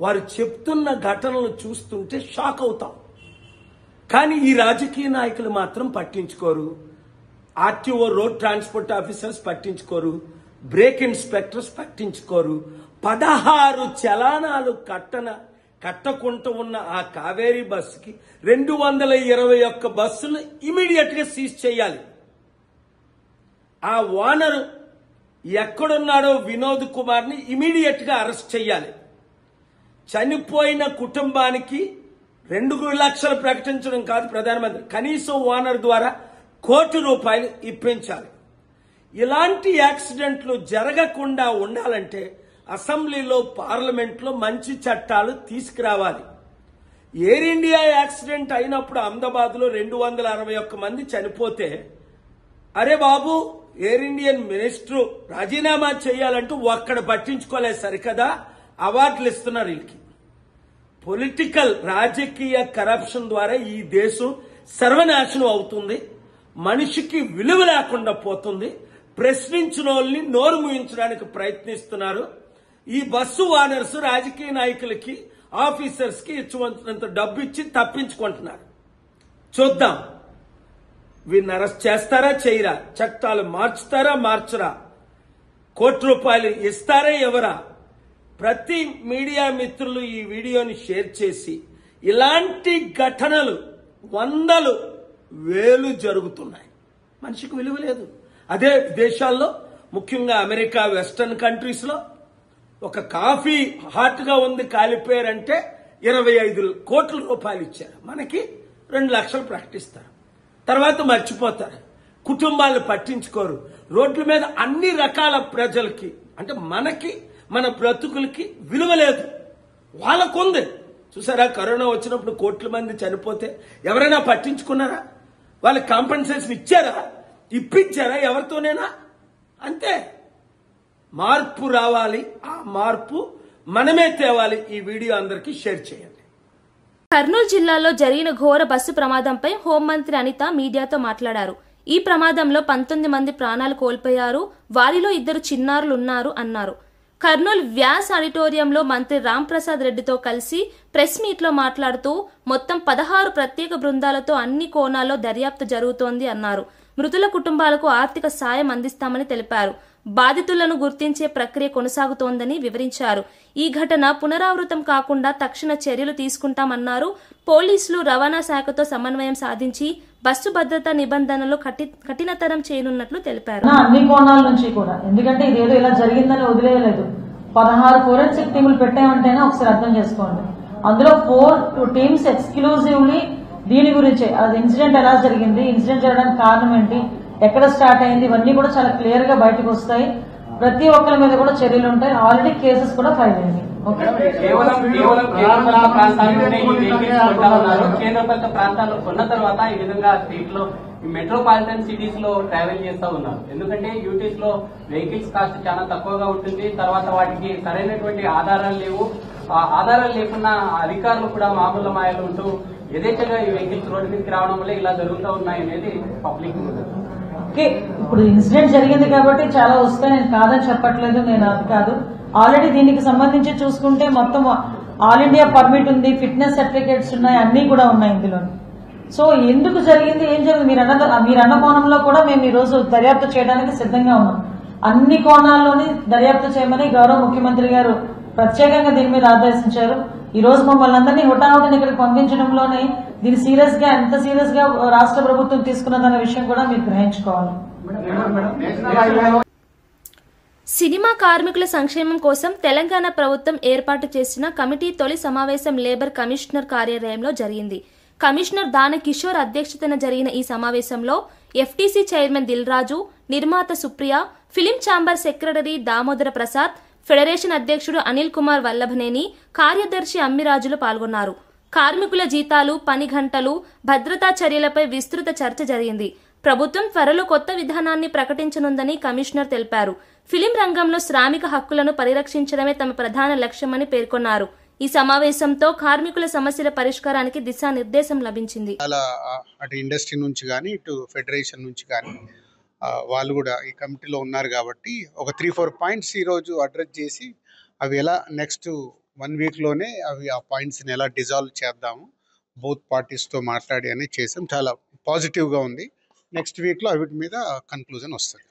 వారు చెప్తున్న ఘటనలు చూస్తుంటే షాక్ అవుతాం. కానీ ఈ రాజకీయ నాయకులు మాత్రం పట్టించుకోరు. ఆర్టీఓ రోడ్ ట్రాన్స్పోర్ట్ ఆఫీసర్స్ పట్టించుకోరు, బ్రేక్ ఇన్స్పెక్టర్స్ పట్టించుకోరు. 16 చలానాలు కట్టకుండా ఉన్న ఆ కావేరీ బస్సుకి 221 బస్సులు ఇమీడియట్ గా సీజ్ చేయాలి. ఆ ఓనర్ ఎక్కడున్నాడో వినోద్ కుమార్ ని ఇమీడియట్ గా అరెస్ట్ చేయాలి. చనిపోయిన కుటుంబానికి 2 లక్షలు ప్రకటించడం కాదు ప్రధానమంత్రి, కనీసం ఓనర్ ద్వారా ₹1 కోటి ఇప్పించాలి. ఇలాంటి యాక్సిడెంట్లు జరగకుండా ఉండాలంటే అసెంబ్లీలో, పార్లమెంట్లో మంచి చట్టాలు తీసుకురావాలి. ఎయిర్ ఇండియా యాక్సిడెంట్ అయినప్పుడు అహ్మదాబాద్ లో 261 మంది చనిపోతే, అరే బాబు ఎయిర్ ఇండియన్ మినిస్టర్ రాజీనామా చేయాలంటూ ఒక్కడ పట్టించుకోలేదు. సరికదా అవార్డులు ఇస్తున్నారు వీళ్ళకి. పొలిటికల్ రాజకీయ కరప్షన్ ద్వారా ఈ దేశం సర్వనాశనం అవుతుంది. మనిషికి విలువ లేకుండా పోతుంది. ప్రశ్నించిన వాళ్ళని నోరు మూయించడానికి ప్రయత్నిస్తున్నారు. ఈ బస్సు ఓనర్స్ రాజకీయ నాయకులకి ఆఫీసర్స్ కి ఇచ్చినంత డబ్బు ఇచ్చి తప్పించుకుంటున్నారు. చూద్దాం వీరిని అరెస్ట్ చేస్తారా చేయరా, చట్టాలు మార్చుతారా మార్చరా, ₹1 ఇస్తారా ఎవరా? ప్రతి మీడియా మిత్రులు ఈ వీడియోని షేర్ చేసి ఇలాంటి ఘటనలు 100, 1000 జరుగుతున్నాయి. మనిషికి విలువ లేదు. అదే దేశాల్లో ముఖ్యంగా అమెరికా, వెస్టర్న్ కంట్రీస్ లో ఒక కాఫీ హాట్ గా ఉంది కాలిపోయారంటే ₹25 కోట్ల ఇచ్చారు. మనకి 2 లక్షలు ప్రకటిస్తారు, తర్వాత మర్చిపోతారు. కుటుంబాలను పట్టించుకోరు. రోడ్ల మీద అన్ని రకాల ప్రజలకి, అంటే మనకి, మన బ్రతుకులకి విలువ లేదు. వాళ్ళకుంది. చూసారా, కరోనా వచ్చినప్పుడు కోట్ల మంది చనిపోతే ఎవరైనా పట్టించుకున్నారా? వాళ్ళకి కాంపెన్సేషన్ ఇచ్చారా? ఇప్పించారా ఎవరితోనైనా? అంతే. మార్పు రావాలి. ఆ మార్పు మనమే తేవాలి. ఈ వీడియో అందరికీ షేర్ చేయండి. కర్నూలు జిల్లాలో జరిగిన ఘోర బస్సు ప్రమాదంపై హోంమంత్రి అనిత మీడియాతో మాట్లాడారు. ఈ ప్రమాదంలో 19 మంది ప్రాణాలు కోల్పోయారు, వారిలో 2 చిన్నారులున్నారు అన్నారు. కర్నూలు వ్యాస్ ఆడిటోరియంలో మంత్రి రాంప్రసాద్ రెడ్డితో కలిసి ప్రెస్ మీట్లో మాట్లాడుతూ మొత్తం 16 ప్రత్యేక బృందాలతో అన్ని కోణాల్లో దర్యాప్తు జరుగుతోంది అన్నారు. మృతుల కుటుంబాలకు ఆర్థిక సాయం అందిస్తామని తెలిపారు. బాధితులను గుర్తించే ప్రక్రియ కొనసాగుతోందని వివరించారు. ఈ ఘటన పునరావృతం కాకుండా తక్షణ చర్యలు తీసుకుంటామన్నారు. పోలీసులు, రవాణా శాఖతో సమన్వయం సాధించి బస్సు భద్రతా నిబంధనలు కఠినతరం చేయనున్నట్లు తెలిపారు. అన్ని కోణాల నుంచి కూడా, ఎందుకంటే ఇదేదో ఇలా జరిగిందని వదిలేయలేదు. 16 ఫోరెన్సిక్ టీములు పెట్టామంటేనే ఒకసారి అర్థం చేసుకోండి. అందులో 4 టీమ్స్ ఎక్స్క్లూజివ్లీ దీని గురించే, అది ఇన్సిడెంట్ ఎలా జరిగింది, ఇన్సిడెంట్ జరగడానికి కారణం ఏంటి, ఎక్కడ స్టార్ట్ అయింది, ఇవన్నీ కూడా చాలా క్లియర్ గా బయటకు వస్తాయి. ప్రతి ఒక్కరి మీద కూడా చర్యలు ఉంటాయి. ఆల్రెడీ కేసెస్ కూడా ఫైల్ అయింది. కేంద్రపాలిత ప్రాంతాల్లో కొన్న తర్వాత ఈ విధంగా స్టేట్ లో మెట్రోపాలిటన్ సిటీస్ లో ట్రావెల్ చేస్తూ ఉన్నారు. ఎందుకంటే యూటీస్ లో వెహికల్స్ కాస్ట్ చాలా తక్కువగా ఉంటుంది. తర్వాత వాటికి సరైనటువంటి ఆధారాలు లేవు. ఆధారాలు లేకున్నా అధికారులు కూడా మామూలు మాయలు ఉంటూ యథేచ్ఛగా ఈ వెహికల్స్ రోడ్డు మీదకి రావడం వల్ల ఇలా జరుగుతూ ఉన్నాయి అనేది పబ్లిక్. ఇప్పుడు ఇన్సిడెంట్ జరిగింది కాబట్టి చాలా వస్తాయి, నేను కాదని చెప్పట్లేదు, నేను అది కాదు. ఆల్రెడీ దీనికి సంబంధించి చూసుకుంటే మొత్తం ఆల్ ఇండియా పర్మిట్ ఉంది, ఫిట్నెస్ సర్టిఫికేట్స్ ఉన్నాయి, అన్ని కూడా ఉన్నాయి ఇందులో. సో ఎందుకు జరిగింది, ఏం జరిగింది, మీరు అన్న కోణంలో కూడా మేము ఈ రోజు దర్యాప్తు చేయడానికి సిద్ధంగా ఉన్నాం. అన్ని కోణాల్లోని దర్యాప్తు చేయమని గౌరవ ముఖ్యమంత్రి గారు ప్రత్యేకంగా దీని మీద ఆదేశించారు. ఈ రోజు మమ్మల్ని అందరినీ హుటాహుటిని ఇక్కడికి పంపించడంలోనే దీన్ని సీరియస్ గా, ఎంత సీరియస్ గా రాష్ట్ర ప్రభుత్వం తీసుకున్నదన్న విషయం కూడా మీరు గ్రహించుకోవాలి. సినిమా కార్మికుల సంక్షేమం కోసం తెలంగాణ ప్రభుత్వం ఏర్పాటు చేసిన కమిటీ తొలి సమావేశం లేబర్ కమిషనర్ కార్యాలయంలో జరిగింది. కమిషనర్ దానకిషోర్ అధ్యక్షతన జరిగిన ఈ సమావేశంలో ఎఫ్టీసీ చైర్మన్ దిల్రాజు, నిర్మాత Supriya, film chamber secretary Damodara Prasad, federation అధ్యక్షుడు అనిల్ కుమార్ వల్లభనేని, కార్యదర్శి అమ్మిరాజులు పాల్గొన్నారు. కార్మికుల జీతాలు, పని గంటలు, భద్రతా చర్యలపై విస్తృత చర్చ జరిగింది. ప్రభుత్వం త్వరలో కొత్త విధానాన్ని ప్రకటించనుందని కమిషనర్ తెలిపారు. ఫిలిం రంగంలో శ్రామిక హక్కులను పరిరక్షించడమే తమ ప్రధాన లక్ష్యమని పేర్కొన్నారు. ఈ సమావేశంతో కార్మికుల సమస్యల పరిష్కారానికి దిశానిర్దేశం లభించింది. అటు ఇండస్ట్రీ నుంచి కానీ, ఇటు ఫెడరేషన్ నుంచి కానీ వాళ్ళు కూడా ఈ కమిటీలో ఉన్నారు కాబట్టి ఒక 3-4 పాయింట్స్ ఈరోజు అడ్రస్ చేసి అవి ఎలా నెక్స్ట్ 1 వీక్లోనే అవి ఆ పాయింట్స్ని ఎలా డిజాల్వ్ చేద్దాము, బోత్ పార్టీస్తో మాట్లాడి అని చేసాం. చాలా పాజిటివ్గా ఉంది. నెక్స్ట్ వీక్లో వీటి మీద కన్క్లూజన్ వస్తుంది.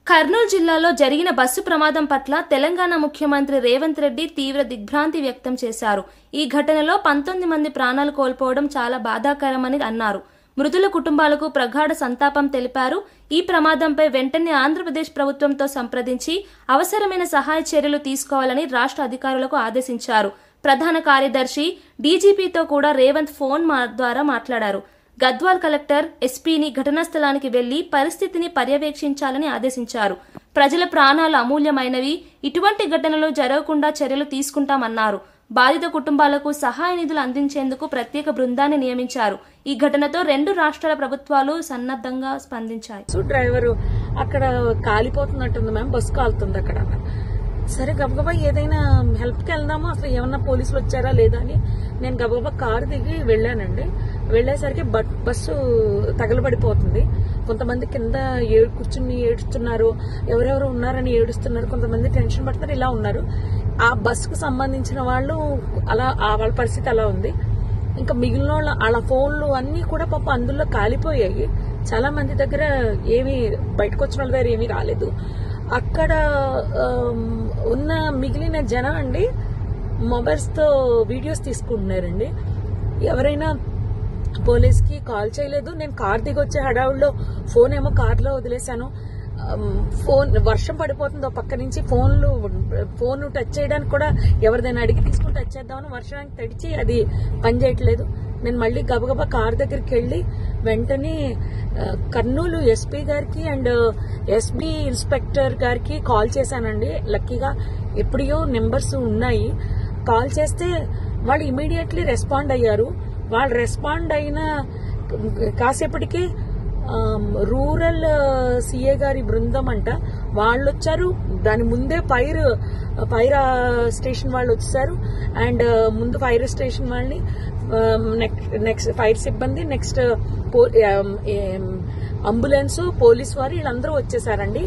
కర్నూలు జిల్లాలో జరిగిన బస్సు ప్రమాదం పట్ల తెలంగాణ ముఖ్యమంత్రి రేవంత్ రెడ్డి తీవ్ర దిగ్భ్రాంతి వ్యక్తం చేశారు. ఈ ఘటనలో 19 మంది ప్రాణాలు కోల్పోవడం చాలా బాధాకరమని అన్నారు. మృతుల కుటుంబాలకు ప్రగాఢ సంతాపం తెలిపారు. ఈ ప్రమాదంపై వెంటనే ఆంధ్రప్రదేశ్ ప్రభుత్వంతో సంప్రదించి అవసరమైన సహాయ చర్యలు తీసుకోవాలని రాష్ట్ర అధికారులకు ఆదేశించారు. ప్రధాన కార్యదర్శి, డీజీపీతో కూడా రేవంత్ ఫోన్ ద్వారా మాట్లాడారు. గద్వాల్ కలెక్టర్, ఎస్పీని ఘటనా స్థలానికి వెళ్లి పరిస్థితిని పర్యవేక్షించాలని ఆదేశించారు. ప్రజల ప్రాణాలు అమూల్యమైనవి, ఇటువంటి ఘటనలు జరగకుండా చర్యలు తీసుకుంటామన్నారు. బాధిత కుటుంబాలకు సహాయ నిధులు అందించేందుకు ప్రత్యేక బృందాన్ని నియమించారు. ఈ ఘటనతో 2 రాష్ట్రాల ప్రభుత్వాలు సన్నద్ధంగా స్పందించాయి. డ్రైవరు అక్కడ కాలిపోతున్నట్టుంది మ్యామ్, బస్సు కాలుతుంది అక్కడ. సరే గబగబా ఏదైనా హెల్ప్కి వెళ్దాము, అసలు ఏమన్నా పోలీసులు వచ్చారా లేదా అని నేను గబగబా కారు దిగి వెళ్ళానండి. వెళ్లేసరికి బస్సు తగలబడిపోతుంది. కొంతమంది కింద కూర్చుని ఏడుస్తున్నారు, ఎవరెవరు ఉన్నారని ఏడుస్తున్నారు, కొంతమంది టెన్షన్ పడుతున్నారు, ఇలా ఉన్నారు. ఆ బస్సుకు సంబంధించిన వాళ్ళు అలా వాళ్ళ పరిస్థితి అలా ఉంది. ఇంకా మిగిలిన వాళ్ళ ఫోన్లు అన్ని కూడా పాపం అందులో కాలిపోయాయి. చాలా మంది దగ్గర ఏమి బయటకు వచ్చిన వాళ్ళ దగ్గర ఏమీ రాలేదు. అక్కడ ఉన్న మిగిలిన జనం అండి మొబైల్స్ తో వీడియోస్ తీసుకుంటున్నారండి. ఎవరైనా పోలీస్ కి కాల్ చేయలేదు. నేను కార్ దిగి వచ్చే హడావుల్లో ఫోన్ ఏమో కార్లో వదిలేశాను. ఫోన్ వర్షం పడిపోతుంది పక్క నుంచి, ఫోన్ టచ్ చేయడానికి కూడా ఎవరిదైనా అడిగి తీసుకుని టచ్ చేద్దామని వర్షానికి తడిచి అది పనిచేయట్లేదు. నేను మళ్ళీ గబగబా కార్ దగ్గరికి వెళ్లి వెంటనే కర్నూలు ఎస్పీ గారికి అండ్ ఎస్బీ ఇన్స్పెక్టర్ గారికి కాల్ చేశానండి. లక్కీగా ఎప్పుడో నెంబర్స్ ఉన్నాయి. కాల్ చేస్తే వాళ్ళు ఇమీడియట్లీ రెస్పాండ్ అయ్యారు. వాళ్ళు రెస్పాండ్ అయిన కాసేపటికి రూరల్ సిఏ గారి బృందం అంట వాళ్ళు వచ్చారు. దాని ముందే ఫైర్ స్టేషన్ వాళ్ళు వచ్చారు. అండ్ ముందు ఫైర్ స్టేషన్ వాళ్ళని నెక్స్ట్ ఫైర్ సిబ్బంది, నెక్స్ట్ అంబులెన్స్, పోలీస్ వారు వీళ్ళందరూ వచ్చేసారండి.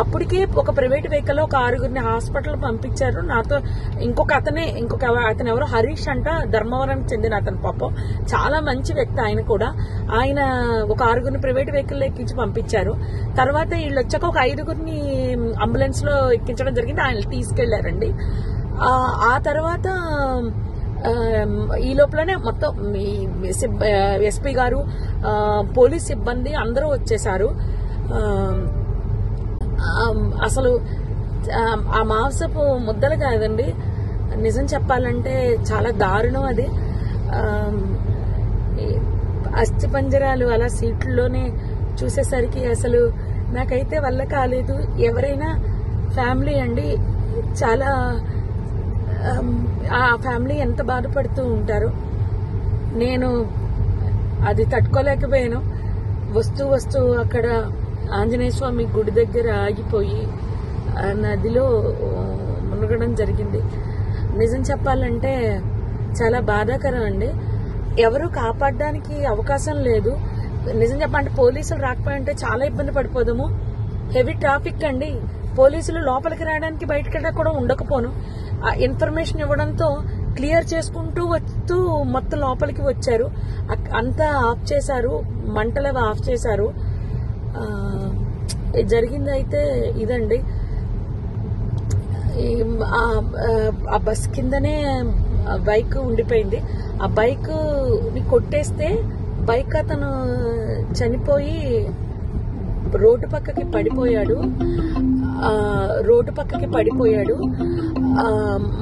అప్పటికే ఒక ప్రైవేట్ వెహికల్ ఒక 6గురిని హాస్పిటల్ పంపించారు. నాతో ఇంకొక అతను ఎవరో హరీష్ అంట, ధర్మవరం చెందిన అతను. పాపం చాలా మంచి వ్యక్తి ఆయన కూడా. ఆయన ఒక 6గురిని ప్రైవేట్ వెహికల్ ఎక్కించి పంపించారు. తర్వాత వీళ్ళు వచ్చాక ఒక 5గురిని అంబులెన్స్ లో ఎక్కించడం జరిగింది. ఆయన తీసుకెళ్లారండి. ఆ తర్వాత ఈ లోపలనే మొత్తం ఎస్పీ గారు, పోలీస్ సిబ్బంది అందరూ వచ్చేసారు. అసలు ఆ మాంసపు ముద్దలు కాదండి, నిజం చెప్పాలంటే చాలా దారుణం అది. అస్థి పంజరాలు అలా సీట్లలోనే చూసేసరికి అసలు నాకైతే వల్ల కాలేదు. ఎవరైనా ఫ్యామిలీ అండి, చాలా ఆ ఫ్యామిలీ ఎంత బాధపడుతూ ఉంటారో. నేను అది తట్టుకోలేకపోయాను. వస్తూ అక్కడ ఆంజనేయ స్వామి గుడి దగ్గర ఆగిపోయి నదిలో మునగడం జరిగింది. నిజం చెప్పాలంటే చాలా బాధాకరం అండి. ఎవరు కాపాడడానికి అవకాశం లేదు. నిజం చెప్పాలంటే పోలీసులు రాకపోయింటే చాలా ఇబ్బంది పడిపోదాము. హెవీ ట్రాఫిక్ అండి. పోలీసులు లోపలికి రావడానికి బయటకి కూడా ఉండకపోను. ఇన్ఫర్మేషన్ ఇవ్వడంతో క్లియర్ చేసుకుంటూ వస్తూ మొత్తం లోపలికి వచ్చారు. అంతా ఆఫ్ చేశారు, మంటలు ఆఫ్ చేశారు. జరిగింది అయితే ఇదండి. ఆ బస్ కిందనే బైక్ ఉండిపోయింది. ఆ బైక్ ని కొట్టేస్తే బైక్ అతను చనిపోయి రోడ్డు పక్కకి పడిపోయాడు.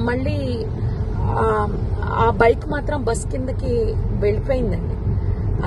మళ్ళీ ఆ బైక్ మాత్రం బస్ కిందకి వెళ్ళిపోయిందండి.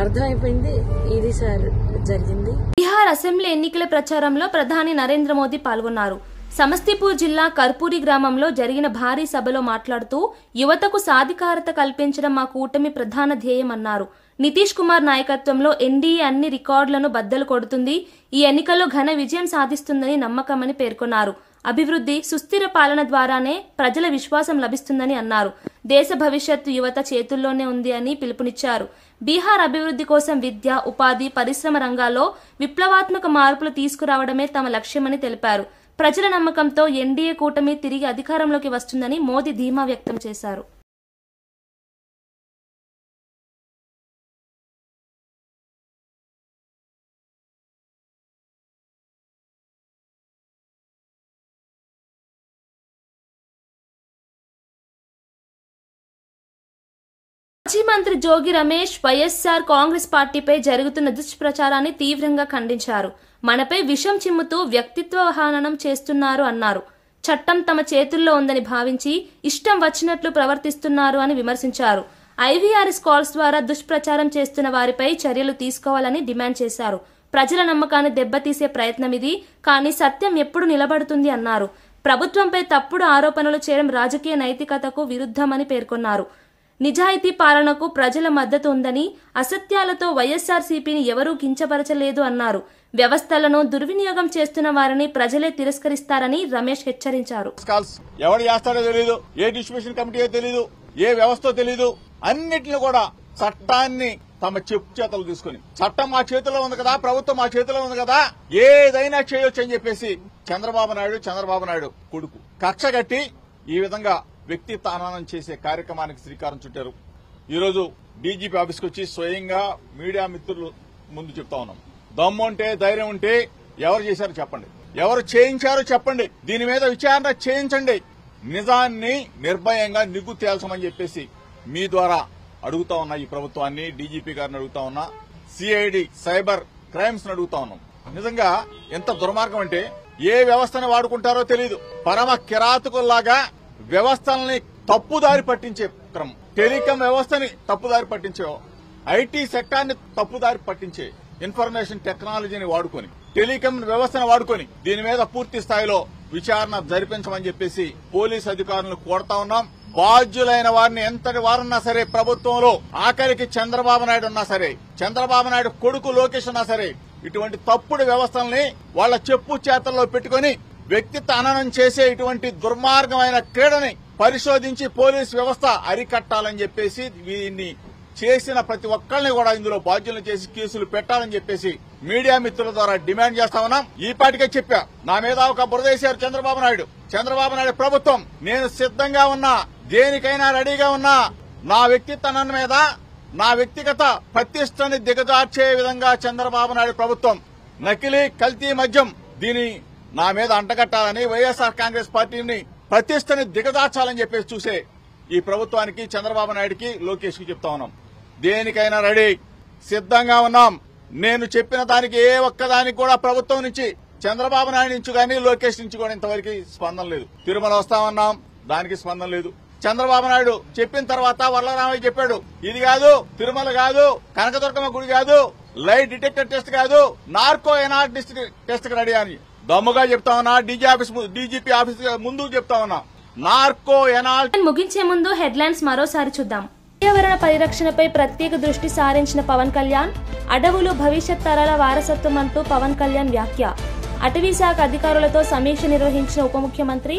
అర్థమైపోయింది ఇది సార్ జరిగింది. బీహార్ అసెంబ్లీ ఎన్నికల ప్రచారంలో ప్రధాని నరేంద్ర మోదీ పాల్గొన్నారు. సమస్తీపూర్ జిల్లా కర్పూరి గ్రామంలో జరిగిన భారీ సభలో మాట్లాడుతూ యువతకు సాధికారత కల్పించడం మా కూటమి ప్రధాన ధ్యేయమన్నారు. నితీష్ కుమార్ నాయకత్వంలో ఎన్డీఏ అన్ని రికార్డులను బద్దలు కొడుతుంది, ఈ ఎన్నికల్లో ఘన విజయం సాధిస్తుందని నమ్మకమని పేర్కొన్నారు. అభివృద్ధి, సుస్థిర పాలన ద్వారానే ప్రజల విశ్వాసం లభిస్తుందని అన్నారు. దేశ భవిష్యత్తు యువత చేతుల్లోనే ఉంది అని పిలుపునిచ్చారు. బీహార్ అభివృద్ధి కోసం విద్య, ఉపాధి, పరిశ్రమ రంగాల్లో విప్లవాత్మక మార్పులు తీసుకురావడమే తమ లక్ష్యమని తెలిపారు. ప్రజల నమ్మకంతో ఎన్డీఏ కూటమి తిరిగి అధికారంలోకి వస్తుందని మోదీ ధీమా వ్యక్తం చేశారు. మాజీ మంత్రి జోగి రమేష్ వైఎస్ఆర్ కాంగ్రెస్ పార్టీపై జరుగుతున్న దుష్ప్రచారాన్ని తీవ్రంగా ఖండించారు. మనపై విషం చిమ్ముతూ వ్యక్తిత్వ హననం చేస్తున్నారు అన్నారు. చట్టం తమ చేతుల్లో ఉందని భావించి ఇష్టం వచ్చినట్లు ప్రవర్తిస్తున్నారు అని విమర్శించారు. ఐవీఆర్ఎస్ కాల్స్ ద్వారా దుష్ప్రచారం చేస్తున్న వారిపై చర్యలు తీసుకోవాలని డిమాండ్ చేశారు. ప్రజల నమ్మకాన్ని దెబ్బతీసే ప్రయత్నం ఇది, కానీ సత్యం ఎప్పుడు నిలబడుతుంది అన్నారు. ప్రభుత్వంపై తప్పుడు ఆరోపణలు చేయడం రాజకీయ నైతికతకు విరుద్ధమని పేర్కొన్నారు. నిజాయితీ పాలనకు ప్రజల మద్దతు ఉందని, అసత్యాలతో వైఎస్ఆర్సీపీని ఎవరూ కించపరచలేదు అన్నారు. వ్యవస్థలను దుర్వినియోగం చేస్తున్న వారిని ప్రజలే తిరస్కరిస్తారని రమేష్ హెచ్చరించారు. ఎవరు చేస్తారో తెలీదు, ఏ డిస్ట్రిబ్యూషన్ కమిటీ తెలీదు, ఏ వ్యవస్థ తెలీదు, అన్నిటిని కూడా చట్టాన్ని తమ చెప్పు చేతలు తీసుకుని చట్టం మా చేతిలో ఉంది కదా, ప్రభుత్వం మా చేతిలో ఉంది కదా, ఏదైనా చేయొచ్చు అని చెప్పేసి చంద్రబాబు నాయుడు కొడుకు కక్ష కట్టి ఈ విధంగా వ్యక్తిత్వ హననం చేసే కార్యక్రమానికి శ్రీకారం చుట్టారు. ఈరోజు డీజీపీ ఆఫీస్కి వచ్చి స్వయంగా మీడియా మిత్రులు ముందు చెప్తా ఉన్నాం, దమ్ముంటే ధైర్యం ఉంటే ఎవరు చేశారో చెప్పండి, ఎవరు చేయించారో చెప్పండి, దీని మీద విచారణ చేయించండి, నిజాన్ని నిర్భయంగా నిగ్గు తేల్చమని చెప్పేసి మీ ద్వారా అడుగుతా ఉన్నా. ఈ ప్రభుత్వాన్ని, డీజీపీ గారిని అడుగుతా ఉన్నా, సిఐడి సైబర్ క్రైమ్స్ అడుగుతా ఉన్నాం. నిజంగా ఎంత దుర్మార్గం అంటే ఏ వ్యవస్థను వాడుకుంటారో తెలియదు. పరమ కిరాతకుల్లాగా వ్యవస్థల్ని తప్పుదారి పట్టించే క్రమం, టెలికాం వ్యవస్థని తప్పుదారి పట్టించే, ఐటీ సెక్టార్ని తప్పుదారి పట్టించే, ఇన్ఫర్మేషన్ టెక్నాలజీని వాడుకొని, టెలికాం వ్యవస్థను వాడుకొని దీని మీద పూర్తి స్థాయిలో విచారణ జరిపించమని చెప్పేసి పోలీసు అధికారులను కోరుతా ఉన్నాం. బాధ్యులైన వారిని ఎంతటి వారున్నా సరే ప్రభుత్వంలో, ఆఖరికి చంద్రబాబు నాయుడు ఉన్నా సరే, చంద్రబాబు నాయుడు కొడుకు లోకేష్ ఉన్నా సరే, ఇటువంటి తప్పుడు వ్యవస్థల్ని వాళ్ల చెప్పు చేతల్లో పెట్టుకుని వ్యక్తిత్వ హననం చేసే ఇటువంటి దుర్మార్గమైన క్రీడని పరిశోధించి పోలీసు వ్యవస్థ అరికట్టాలని చెప్పేసి, దీన్ని చేసిన ప్రతి ఒక్కరిని కూడా ఇందులో బాధ్యులను చేసి కేసులు పెట్టాలని చెప్పేసి మీడియా మిత్రుల ద్వారా డిమాండ్ చేస్తా ఉన్నాం. ఈ పాటికే చెప్పా, నా మీద ఒక బురదేశారు చంద్రబాబు నాయుడు ప్రభుత్వం, నేను సిద్ధంగా ఉన్నా, దేనికైనా రెడీగా ఉన్నా, నా వ్యక్తిత్వం మీద నా వ్యక్తిగత ప్రతిష్టని దిగజార్చే విధంగా చంద్రబాబు నాయుడు ప్రభుత్వం నకిలీ కల్తీ మద్యం దీని నా మీద అంటగట్టాలని, వైఎస్ఆర్ కాంగ్రెస్ పార్టీని ప్రతిష్టని దిగజార్చాలని చెప్పేసి చూసే ఈ ప్రభుత్వానికి, చంద్రబాబు నాయుడికి, లోకేష్ కి చెప్తా ఉన్నాం, దేనికైనా రెడీ, సిద్ధంగా ఉన్నాం. నేను చెప్పిన దానికి ఏ ఒక్కదానికి కూడా ప్రభుత్వం నుంచి, చంద్రబాబు నాయుడు నుంచి కానీ లోకేష్ నుంచి కూడా ఇంతవరకు స్పందన లేదు. తిరుమల వస్తామన్నాం, దానికి స్పందన లేదు. చంద్రబాబు నాయుడు చెప్పిన తర్వాత వరలరామయ్య చెప్పాడు, ఇది కాదు, తిరుమల కాదు, కనకదుర్గమ్మ గుడి కాదు, లైట్ డిటెక్టర్ టెస్ట్ కాదు, నార్కో ఎనార్ టెస్ట్ రెడీ అని దమ్ముగా చెప్తా ఉన్నా. డీజీపీ ఆఫీస్ ముందు చెప్తా ఉన్నా, నార్కో ఎనాల్. ముగించే ముందు హెడ్లైన్స్ మరోసారి చూద్దాం. పర్యావరణ పరిరక్షణపై ప్రత్యేక దృష్టి సారించిన పవన్ కళ్యాణ్, అడవులు భవిష్యత్ తరాల వారసత్వం అంటూ పవన్ కళ్యాణ్ వ్యాఖ్య. అటవీ శాఖ అధికారులతో సమీక్ష నిర్వహించిన ఉప ముఖ్యమంత్రి,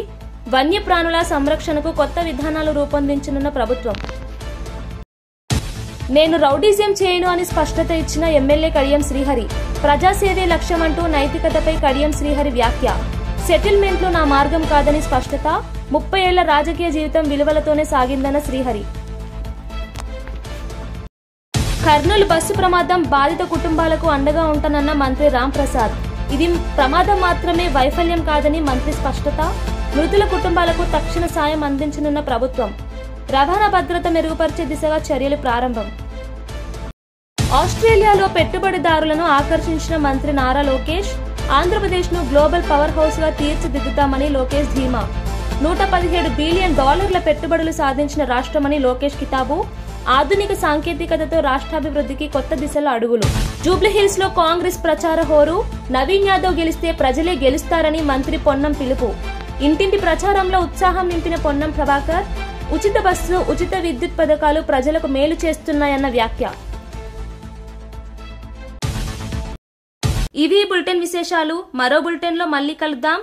వన్యప్రాణుల సంరక్షణకు కొత్త విధానాలు రూపొందించనున్న ప్రభుత్వం. నేను రౌడీజం చేయను అని స్పష్టత ఇచ్చిన ఎమ్మెల్యే కడియం శ్రీహరి, ప్రజాసేవే లక్ష్యమంటూ నైతికతపై కడియం శ్రీహరి వ్యాఖ్య. సెటిల్మెంట్లు నా మార్గం కాదని స్పష్టత, 30 ఏళ్ల రాజకీయ జీవితం విలువలతోనే సాగిందన్న శ్రీహరి. కర్నూలు బస్సు ప్రమాదం, బాధిత కుటుంబాలకు అండగా ఉంటానన్న మంత్రి రాంప్రసాద్. ఇది ప్రమాదం మాత్రమే, వైఫల్యం కాదని మంత్రి స్పష్టత. మృతుల కుటుంబాలకు తక్షణ సాయం అందించనున్న ప్రభుత్వం. రవాణా భద్రత మెరుగుపరిచే దిశగా చర్యలు ప్రారంభం. ఆస్ట్రేలియాలో పెట్టుబడిదారులను ఆకర్షించిన మంత్రి నారా లోకేష్, ఆంధ్రప్రదేశ్ ను గ్లోబల్ పవర్ హౌస్ గా తీర్చిదిద్దుతామని లోకేష్ ధీమా. $117 బిలియన్ పెట్టుబడులు సాధించిన రాష్ట్రమని లోకేష్ కితాబు. ఆధునిక సాంకేతికతతో రాష్ట్రాభివృద్ధికి కొత్త దిశలో అడుగులు. జూబ్లీహిల్స్ లో కాంగ్రెస్ ప్రచార హోరు, నవీన్ యాదవ్ గెలిస్తే ప్రజలే గెలుస్తారని మంత్రి పొన్నం పిలుపు. ఇంటింటి ప్రచారంలో ఉత్సాహం నింపిన పొన్నం ప్రభాకర్, ఉచిత బస్సు, ఉచిత విద్యుత్ పథకాలు ప్రజలకు మేలు చేస్తున్నాయన్న వ్యాఖ్య. ఇవి బులెటిన్ విశేషాలు. మరో బులెటిన్ లో మళ్ళీ కలుద్దాం.